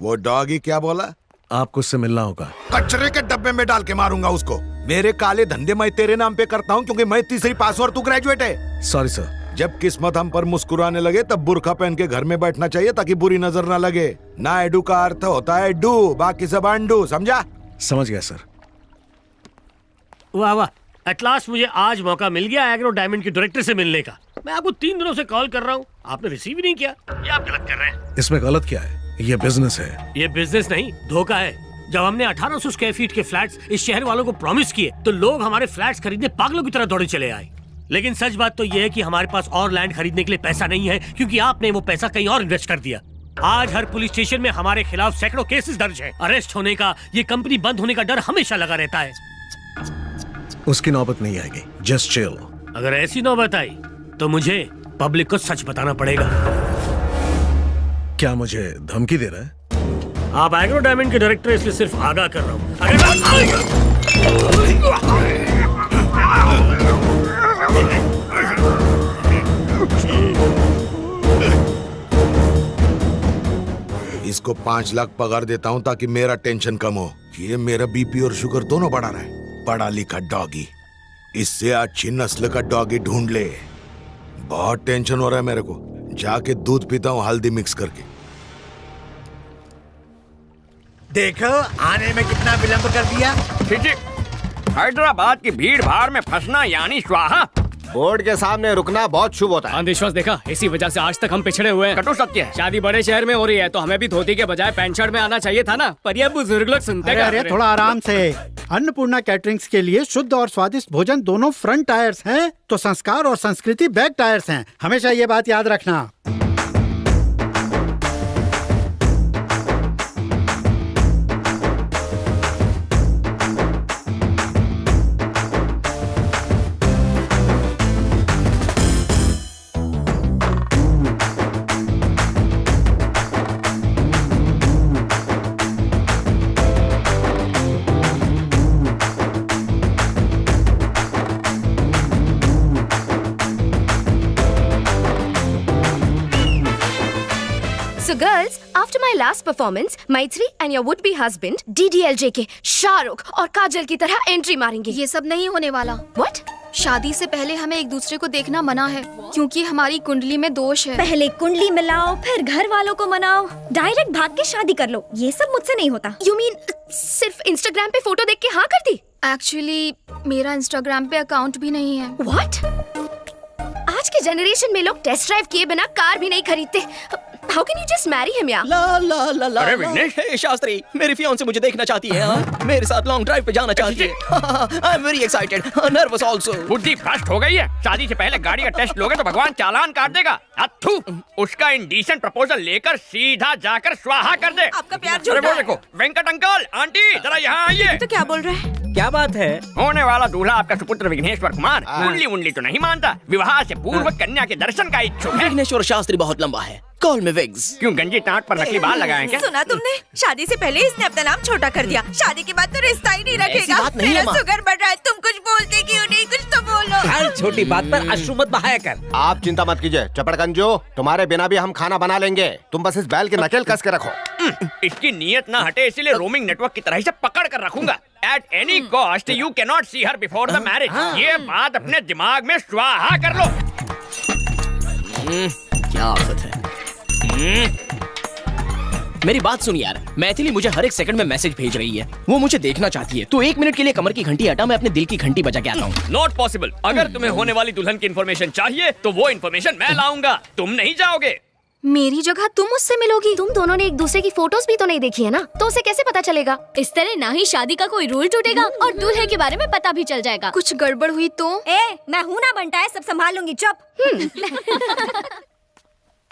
वो डॉगी क्या बोला? आपको उससे मिलना होगा। कचरे के डब्बे में डाल के मारूंगा उसको। मेरे काले धंधे मैं तेरे नाम पे करता हूँ क्योंकि मैं तीसरी पास और तू ग्रेजुएट है। Sorry sir. जब किस्मत हम पर मुस्कुराने लगे तब बुर्का पहन के घर में बैठना चाहिए ताकि बुरी नजर ना लगे। ना एडू का अर्थ होता है डू, बाकी सब अंडू, समझा? समझ गया सर। वाह वाह, एट लास्ट मुझे आज मौका मिल गया एग्रो डायमंड के डायरेक्टर से मिलने का। मैं आपको 3 दिनों से कॉल कर रहा हूँ, आपने रिसीव ही नहीं किया। ये आप गलत कर रहे हैं। इसमें गलत क्या है? ये बिजनेस है। ये बिजनेस नहीं, धोखा है। जब हमने 1800 स्क्वायर फीट के फ्लैट्स इस शहर वालों को प्रॉमिस किए तो लोग हमारे फ्लैट्स खरीदने पागलों की तरह दौड़े चले आए। लेकिन सच बात तो ये है कि हमारे पास और लैंड खरीदने के लिए पैसा नहीं है क्योंकि आपने वो पैसा कहीं और इन्वेस्ट कर दिया। आज हर पुलिस स्टेशन में हमारे खिलाफ सैकड़ों केसेस दर्ज है। अरेस्ट होने का, ये कंपनी बंद होने का डर हमेशा लगा रहता है। उसकी नौबत नहीं आएगी, जस्ट चिल। अगर ऐसी नौबत आई तो मुझे पब्लिक को सच बताना पड़ेगा। क्या मुझे धमकी दे रहा है? आप एग्रो डायमंड के डायरेक्टर, इसलिए सिर्फ आगाह कर रहा हूँ। इसको 5 लाख पगार देता हूँ ताकि मेरा टेंशन कम हो। ये मेरा बीपी और शुगर दोनों बढ़ा रहा है। पढ़ा लिखा डॉगी, इससे अच्छी नस्ल का डॉगी ढूंढ ले। बहुत टेंशन हो रहा है मेरे को। जाके दूध पीता हूँ हल्दी मिक्स करके। देखो आने में कितना विलंब कर दिया। हैदराबाद की भीड़ भाड़ में फंसना यानी स्वाहा। बोर्ड के सामने रुकना बहुत शुभ होता है। अंधविश्वास देखा, इसी वजह से आज तक हम पिछड़े हुए हैं। कटु सत्य है। शादी बड़े शहर में हो रही है तो हमें भी धोती के बजाय पैंट शर्ट में आना चाहिए था ना, पर ये बुजुर्ग लोग सुनते क्या? अरे थोड़ा आराम से। अन्नपूर्णा कैटरिंग्स के लिए शुद्ध और स्वादिष्ट भोजन दोनों फ्रंट टायर्स हैं, तो संस्कार और संस्कृति बैक टायर्स हैं। हमेशा ये बात याद रखना। So girls, after my last performance, Maitri and your would-be husband DDLJ के शाहरुख और काजल की तरह एंट्री मारेंगे। ये सब नहीं होने वाला। What? शादी से पहले हमें एक दूसरे को देखना मना है क्योंकि हमारी कुंडली में दोष है। पहले कुंडली मिलाओ, फिर घर वालों को मनाओ, डायरेक्ट भाग के शादी कर लो। ये सब मुझसे नहीं होता। You mean सिर्फ इंस्टाग्राम पे फोटो देख के हाँ कर दी? एक्चुअली मेरा इंस्टाग्राम पे अकाउंट भी नहीं है। What? आज के जनरेशन में लोग टेस्ट ड्राइव किए बिना कार भी नहीं खरीदते। How can you just marry him यार? ला ला ला ला। अरे विघ्नेश, हे शास्त्री, मेरी फियांसे मुझे देखना चाहती है। हाँ? मेरे साथ लॉन्ग ड्राइव पे जाना चाहती है। I am very excited, nervous also. बुद्धि भ्रष्ट हो गई है। शादी से पहले गाड़ी का टेस्ट लोगे तो भगवान चालान काट देगा। अथू, उसका इंडिसेंट प्रपोजल लेकर सीधा जाकर स्वाहा कर दे। आपका प्यार अरे वो देखो, वेंकट अंकल, आंटी जरा यहाँ आइए। तो क्या बोल रहे हैं? क्या बात है? होने वाला दूल्हा आपका सुपुत्र विघ्नेश्वर कुमार कुंडली उंडली तो नहीं मानता, विवाह से पूर्व कन्या के दर्शन का इच्छुक है। विघ्नेश्वर शास्त्री बहुत लंबा है, कॉल में विग्स। क्यों गंजी टाट पर नकली बाल लगाए क्या? सुना तुमने? शादी से पहले इसने अपना नाम छोटा कर दिया, शादी के बाद तो रिश्ता ही नहीं रखेगा। ऐसी बात नहीं है माँ। शुगर बढ़ रहा है, तुम कुछ बोलते क्यों नहीं? कुछ तो बोलो। हर छोटी बात पर अश्रु मत बहाया कर। आप चिंता मत कीजिए चपड़गंजो, तुम्हारे बिना भी हम खाना बना लेंगे। तुम बस इस बैल की नकेल कस के रखो। इसकी नीयत ना हटे इसीलिए रोमिंग नेटवर्क की तरह से पकड़ कर रखूंगा। At any cost, you cannot see her before the marriage. ये बात अपने दिमाग में स्वाहा कर लो। क्या आफत है। मेरी बात सुन यार, मैथिली मुझे हर एक सेकंड में मैसेज भेज रही है। वो मुझे देखना चाहती है, तो 1 मिनट के लिए कमर की घंटी हटा, मैं अपने दिल की घंटी बजा के आता हूँ। Not possible. अगर तुम्हें होने वाली दुल्हन की इन्फॉर्मेशन चाहिए तो वो इन्फॉर्मेशन मैं लाऊंगा, तुम नहीं जाओगे। मेरी जगह तुम उससे मिलोगी। तुम दोनों ने एक दूसरे की फोटोज भी तो नहीं देखी है ना, तो उसे कैसे पता चलेगा? इस तरह ना ही शादी का कोई रूल टूटेगा और दूल्हे के बारे में पता भी चल जाएगा। कुछ गड़बड़ हुई तो? मैं हूँ ना बनता है, सब संभाल लूंगी। चुप।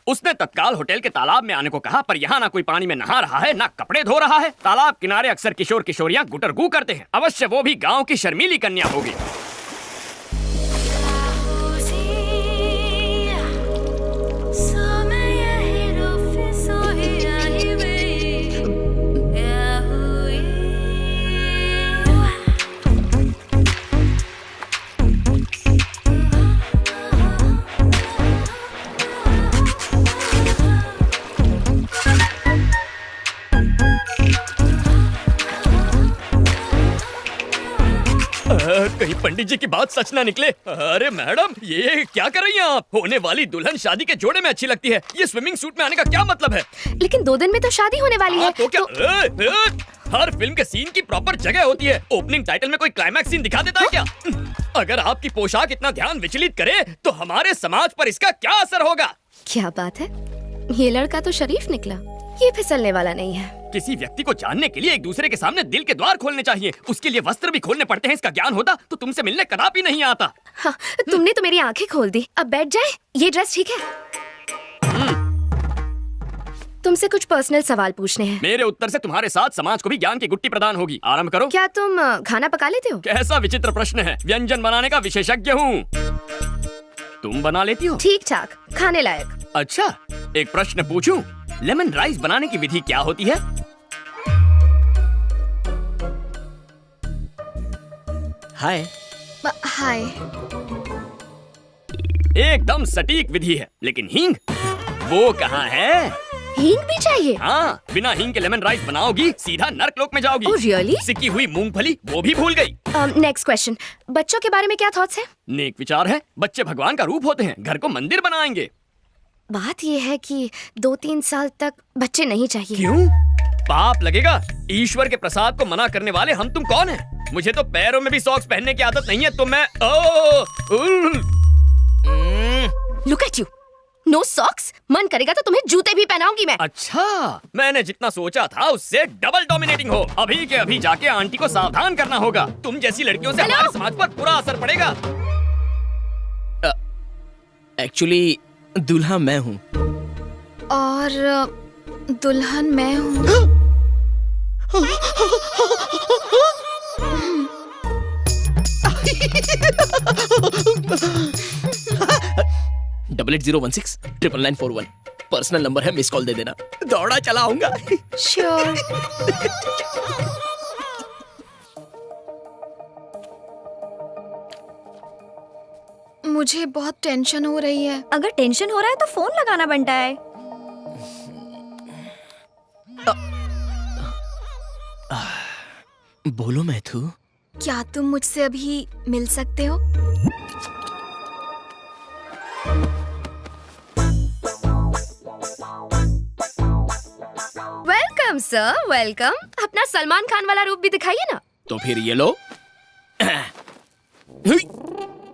उसने तत्काल होटल के तालाब में आने को कहा, पर यहाँ ना कोई पानी में नहा रहा है ना कपड़े धो रहा है। तालाब किनारे अक्सर किशोर किशोरियाँ गुटरगू करते हैं। अवश्य वो भी गाँव की शर्मीली कन्या होगी। कहीं पंडित जी की बात सच ना निकले। अरे मैडम, ये क्या कर रही हैं आप? होने वाली दुल्हन शादी के जोड़े में अच्छी लगती है, ये स्विमिंग सूट में आने का क्या मतलब है? लेकिन 2 दिन में तो शादी होने वाली है। तो क्या हर फिल्म के सीन की प्रॉपर जगह होती है। ओपनिंग टाइटल में कोई क्लाइमैक्स सीन दिखा देता है क्या? अगर आपकी पोशाक इतना ध्यान विचलित करे तो हमारे समाज पर इसका क्या असर होगा? क्या बात है, ये लड़का तो शरीफ निकला, ये फिसलने वाला नहीं है। किसी व्यक्ति को जानने के लिए एक दूसरे के सामने दिल के द्वार खोलने चाहिए, उसके लिए वस्त्र भी खोलने पड़ते हैं। इसका ज्ञान होता तो तुमसे मिलने कदापि नहीं आता। हाँ, तुमने तो मेरी आंखें खोल दी। अब बैठ जाए, ये ड्रेस ठीक है? तुमसे कुछ पर्सनल सवाल पूछने हैं। मेरे उत्तर से तुम्हारे साथ समाज को भी ज्ञान की गुट्टी प्रदान होगी। आरंभ करो। क्या तुम खाना पका लेते हो? कैसा विचित्र प्रश्न है, व्यंजन बनाने का विशेषज्ञ हूँ। तुम बना लेती हो? ठीक ठाक, खाने लायक। अच्छा, एक प्रश्न पूछूं? लेमन राइस बनाने की विधि क्या होती है? हाय। हाय। एकदम सटीक विधि है, लेकिन हींग वो कहाँ है? हींग भी चाहिए? हाँ, बिना हींग के लेमन राइस बनाओगी सीधा नर्कलोक में जाओगी। Oh, really? सिकी हुई मूंगफली वो भी भूल गई। नेक्स्ट क्वेश्चन, बच्चों के बारे में क्या थॉट्स है? नेक विचार है, बच्चे भगवान का रूप होते हैं, घर को मंदिर बनाएंगे। बात ये है कि 2-3 साल तक बच्चे नहीं चाहिए। क्यों? पाप लगेगा। ईश्वर के प्रसाद को मना करने वाले हम तुम कौन हैं? मुझे तो पैरों में भी सॉक्स पहनने की आदत नहीं है, तो मैं look at you, no socks. मन करेगा तो तुम्हें जूते भी पहनाऊंगी मैं। अच्छा, मैंने जितना सोचा था उससे डबल डोमिनेटिंग हो। अभी के अभी जाके आंटी को सावधान करना होगा। तुम जैसी लड़कियों से हमारे समाज पर बुरा असर पड़ेगा। एक्चुअली दूल्हा मैं हूँ। और दुल्हन मैं हूँ। 8801699941 पर्सनल नंबर है, मिस कॉल दे देना। दौड़ा चला आऊंगा। श्योर। मुझे बहुत टेंशन हो रही है। अगर टेंशन हो रहा है तो फोन लगाना बनता है। बोलो मैथू। क्या तुम मुझसे अभी मिल सकते हो? Welcome sir, welcome. अपना सलमान खान वाला रूप भी दिखाइए ना। तो फिर ये लो।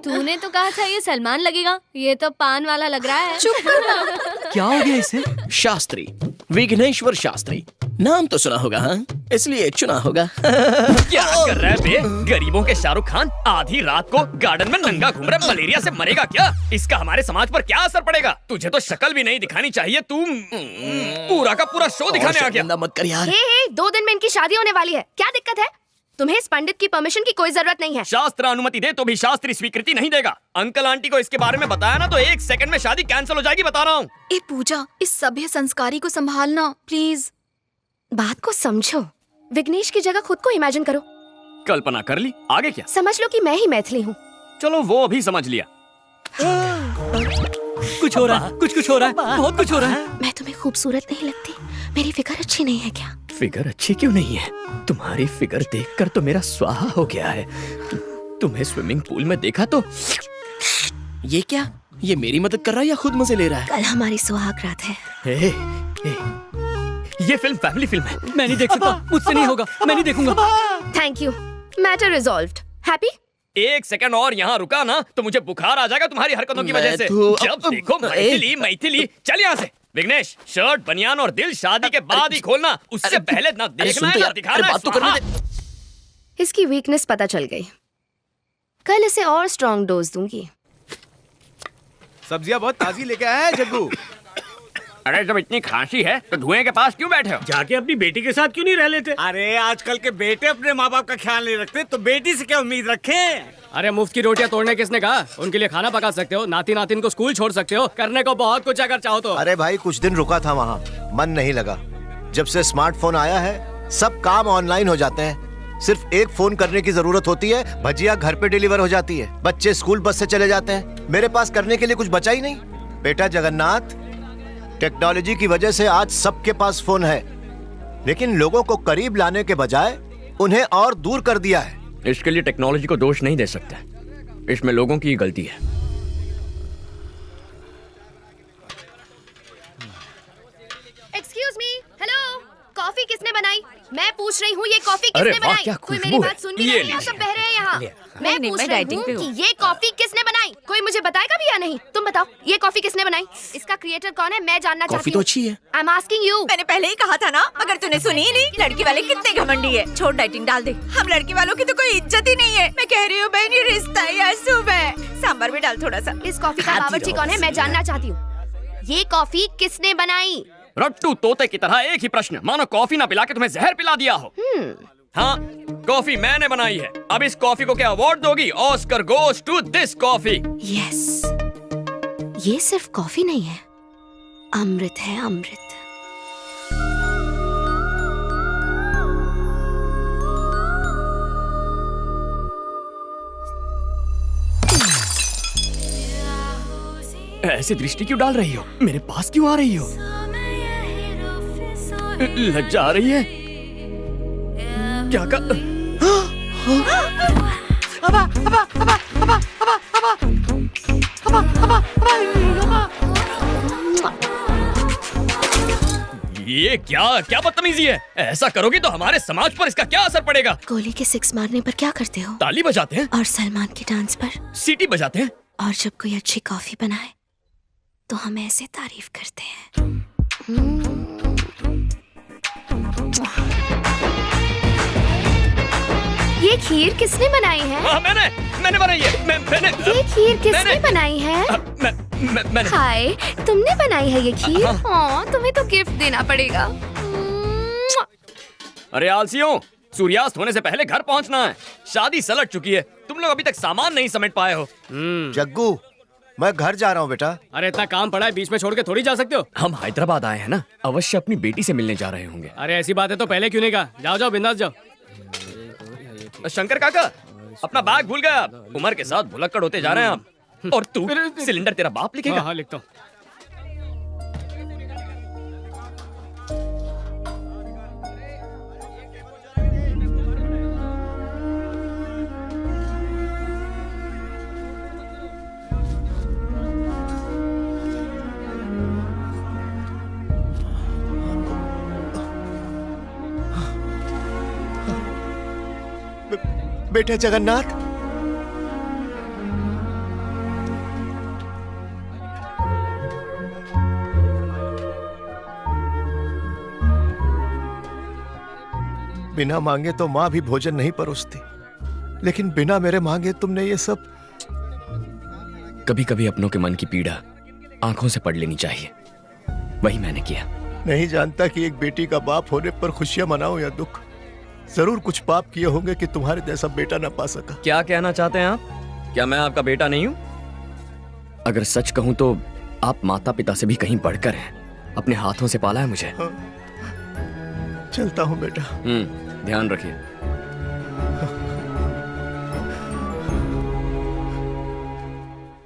तूने तो कहा था ये सलमान लगेगा, ये तो पान वाला लग रहा है। चुप करना। क्या हो गया इसे? शास्त्री, विघ्नेश्वर शास्त्री नाम तो सुना होगा, हाँ? इसलिए चुना होगा। क्या कर रहा है बे? गरीबों के शाहरुख खान आधी रात को गार्डन में नंगा घूम रहा, मलेरिया से मरेगा क्या? इसका हमारे समाज पर क्या असर पड़ेगा? तुझे तो शक्ल भी नहीं दिखानी चाहिए, तू पूरा का पूरा शो दिखाने आ गया। मत कर यार। हे, 2 दिन में इनकी शादी होने वाली है, क्या दिक्कत है? तुम्हें इस पंडित की परमिशन की कोई जरूरत नहीं है। शास्त्र अनुमति दे तो भी शास्त्री स्वीकृति नहीं देगा। अंकल आंटी को इसके बारे में बताया ना तो 1 सेकंड में शादी कैंसिल हो जाएगी, बता रहा हूँ। ए पूजा, इस सभ्य संस्कारी को संभालना प्लीज। बात को समझो, विघ्नेश की जगह खुद को इमेजिन करो। कल्पना कर ली, आगे क्या? समझ लो कि मैं ही मैथिली हूँ। चलो वो भी समझ लिया। कुछ हो रहा है, कुछ हो रहा है, बहुत कुछ हो रहा है। मैं तुम्हें खूबसूरत नहीं लगती? मेरी फिगर अच्छी नहीं है क्या? फिगर अच्छी क्यों नहीं है? तुम्हारी फिगर देखकर तो मेरा स्वाहा हो गया है। तुम्हें स्विमिंग पूल में देखा तो ये क्या? ये मेरी मदद कर रहा है या खुद मजे ले रहा है? कल हमारी सुहाग रात है। ये फिल्म फैमिली फिल्म है। मैं नहीं देख सकता, मुझसे नहीं होगा, मैं नहीं देखूंगा। Thank you, matter resolved. Happy? 1 second और यहाँ रुका ना तो मुझे बुखार आ जाएगा तुम्हारी हरकतों की वजह से। जब देखो मैथिली मैथिली। चल यहाँ से। विघ्नेश, शर्ट, बनियान और दिल शादी के बाद ही खोलना, उससे पहले ना देखना है ना दिखाना है। इसकी वीकनेस पता चल गई, कल इसे और स्ट्रॉन्ग डोज दूंगी। सब्जियां बहुत ताजी लेके आया है जग्गू। अरे जब इतनी खांसी है तो धुएं के पास क्यों बैठे हो? जाके अपनी बेटी के साथ क्यों नहीं रह लेते? अरे आजकल के बेटे अपने माँ बाप का ख्याल नहीं रखते, तो बेटी से क्या उम्मीद रखें? अरे मुफ्त की रोटियां तोड़ने किसने कहा? उनके लिए खाना पका सकते हो, नाती नातिन को स्कूल छोड़ सकते हो, करने को बहुत कुछ अगर चाहो तो। अरे भाई कुछ दिन रुका था वहाँ, मन नहीं लगा। जब से स्मार्टफोन आया है सब काम ऑनलाइन हो जाते हैं। सिर्फ एक फोन करने की जरूरत होती है, भजिया घर पे डिलीवर हो जाती है, बच्चे स्कूल बस से चले जाते हैं। मेरे पास करने के लिए कुछ बचा ही नहीं। बेटा जगन्नाथ, टेक्नोलॉजी की वजह से आज सबके पास फोन है, लेकिन लोगों को करीब लाने के बजाय उन्हें और दूर कर दिया है। इसके लिए टेक्नोलॉजी को दोष नहीं दे सकते, इसमें लोगों की गलती है। एक्सक्यूज मी, हेलो, कॉफी किसने बनाई? मैं पूछ रही हूँ ये कॉफी अरे किसने वाह, बनाई? क्या कोई खुशबू मेरी है। बात सुन भी ये नहीं रहा, लीजिए। सब बह रहे हैं यहाँ। मैं नहीं, पूछ मैं रही डाइटिंग पे हूँ हूँ। कि ये कॉफी किसने बनाई? कोई मुझे बताएगा भी या नहीं? तुम बताओ, ये कॉफी किसने बनाई? इसका क्रिएटर कौन है? मैं जानना कॉफी चाहती तो हूँ। अच्छी है। I am asking you. मैंने पहले ही कहा था ना, मगर तूने सुनी ही नहीं। लड़की वाले कितने घमंडी है। छोड़, डाइटिंग डाल दे। हम लड़की वालों की तो कोई इज्जत ही नहीं है। मैं कह रही हूँ बहन, ये रिश्ता है या शुभ है? सांबर भी डाल थोड़ा सा। इस कॉफी का बावर्ची कौन है? मैं जानना चाहती हूँ। ये कॉफी किसने बनाई? रट्टू तोते की तरह एक ही प्रश्न, मानो कॉफी ना पिला के तुम्हें जहर पिला दिया हो। हाँ, कॉफी मैंने बनाई है। अब इस कॉफी को क्या अवार्ड दोगी? Oscar goes to this coffee. Yes, ये सिर्फ कॉफी नहीं है, अमृत है, अमृत। ऐसी दृष्टि क्यों डाल रही हो? मेरे पास क्यों आ रही हो? लज्जा आ रही है? क्या कर... ये क्या बदतमीजी है? ऐसा करोगी तो हमारे समाज पर इसका क्या असर पड़ेगा? गोली के 6 मारने पर क्या करते हो? ताली बजाते हैं, और सलमान के डांस पर? सीटी बजाते हैं। और जब कोई अच्छी कॉफी बनाए तो हम ऐसे तारीफ करते हैं। ये खीर किसने बनाई है? मैंने बनाई है। मैंने ये खीर किसने बनाई है? मैंने हाय, तुमने बनाई है ये खीर? हाँ, तुम्हें तो गिफ्ट देना पड़ेगा। अरे आलसियों, सूर्यास्त होने से पहले घर पहुंचना है। शादी सलट चुकी है, तुम लोग अभी तक सामान नहीं समेट पाए हो। जग्गू, मैं घर जा रहा हूँ बेटा। अरे इतना काम पड़ा है, बीच में छोड़ के थोड़ी जा सकते हो। हम हैदराबाद आए हैं ना, अवश्य अपनी बेटी से मिलने जा रहे होंगे। अरे ऐसी बात है तो पहले क्यों नहीं कहा? जाओ जाओ, बिंदास जाओ। शंकर काका, अपना बैग भूल गया। उम्र के साथ भुलक्कड़ होते जा रहे हैं आप। और तू, सिलेंडर तेरा बाप लिखेगा? हाँ, लिखता हूँ। बेटा जगन्नाथ, बिना मांगे तो माँ भी भोजन नहीं परोसती, लेकिन बिना मेरे मांगे तुमने ये सब। कभी कभी अपनों के मन की पीड़ा आंखों से पढ़ लेनी चाहिए, वही मैंने किया। नहीं जानता कि एक बेटी का बाप होने पर खुशियां मनाओ या दुख। जरूर कुछ पाप किए होंगे कि तुम्हारे जैसा बेटा ना पा सका। क्या कहना चाहते हैं आप? क्या मैं आपका बेटा नहीं हूँ? अगर सच कहूँ तो आप माता पिता से भी कहीं बढ़कर हैं। अपने हाथों से पाला है मुझे। चलता हूँ बेटा। ध्यान रखिए।